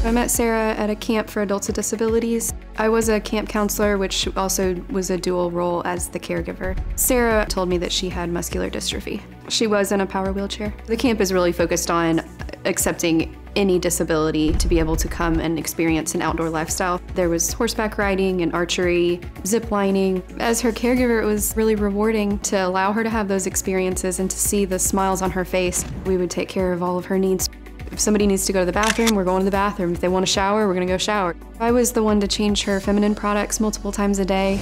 I met Sarah at a camp for adults with disabilities. I was a camp counselor, which also was a dual role as the caregiver. Sarah told me that she had muscular dystrophy. She was in a power wheelchair. The camp is really focused on accepting any disability to be able to come and experience an outdoor lifestyle. There was horseback riding and archery, zip lining. As her caregiver, it was really rewarding to allow her to have those experiences and to see the smiles on her face. We would take care of all of her needs. If somebody needs to go to the bathroom, we're going to the bathroom. If they want to shower, we're going to go shower. I was the one to change her feminine products multiple times a day.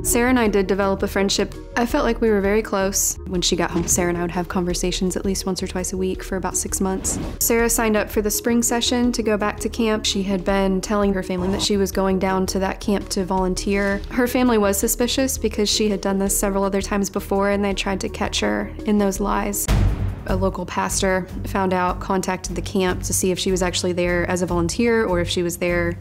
Sarah and I did develop a friendship. I felt like we were very close. When she got home, Sarah and I would have conversations at least once or twice a week for about 6 months. Sarah signed up for the spring session to go back to camp. She had been telling her family that she was going down to that camp to volunteer. Her family was suspicious because she had done this several other times before and they tried to catch her in those lies. A local pastor found out, contacted the camp to see if she was actually there as a volunteer or if she was there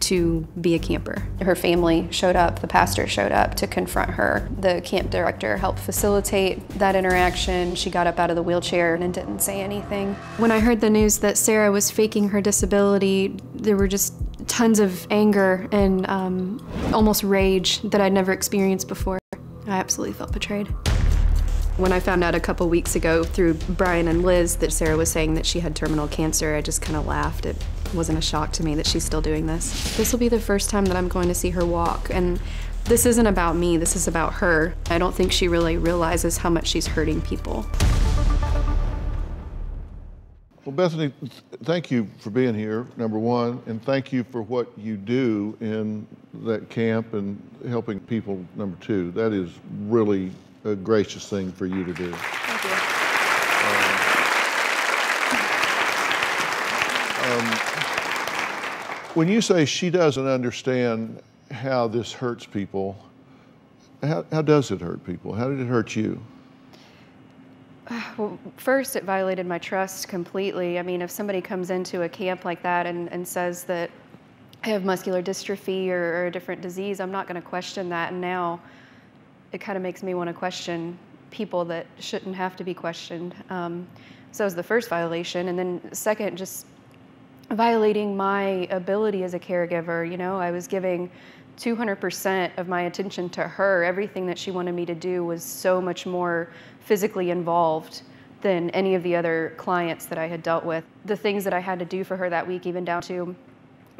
to be a camper. Her family showed up, the pastor showed up to confront her. The camp director helped facilitate that interaction. She got up out of the wheelchair and didn't say anything. When I heard the news that Sarah was faking her disability, there were just tons of anger and almost rage that I'd never experienced before. I absolutely felt betrayed. When I found out a couple weeks ago through Brian and Liz that Sarah was saying that she had terminal cancer, I just kind of laughed. It wasn't a shock to me that she's still doing this. This will be the first time that I'm going to see her walk, and this isn't about me, this is about her. I don't think she really realizes how much she's hurting people. Well, Bethany, thank you for being here, number one, and thank you for what you do in that camp and helping people, number two. That is really a gracious thing for you to do. Thank you. When you say she doesn't understand how this hurts people, how does it hurt people? How did it hurt you? Well, first, it violated my trust completely. I mean, if somebody comes into a camp like that and says that I have muscular dystrophy or a different disease, I'm not going to question that. And now it kind of makes me want to question people that shouldn't have to be questioned. So that was the first violation. And then second, just violating my ability as a caregiver. You know, I was giving 200% of my attention to her. Everything that she wanted me to do was so much more physically involved than any of the other clients that I had dealt with. The things that I had to do for her that week, even down to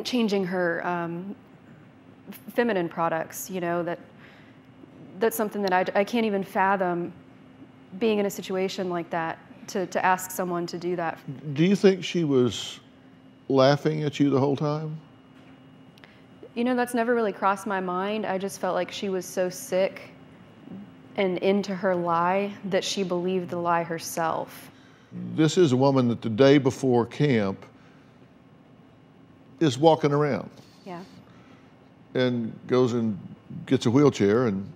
changing her feminine products, you know, that's something that I can't even fathom being in a situation like that, to ask someone to do that. Do you think she was laughing at you the whole time? You know, that's never really crossed my mind. I just felt like she was so sick and into her lie that she believed the lie herself. This is a woman that the day before camp is walking around. Yeah. And goes and gets a wheelchair and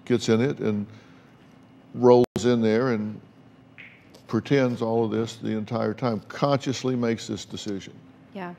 gets in it and rolls in there and pretends all of this the entire time, consciously makes this decision. Yeah.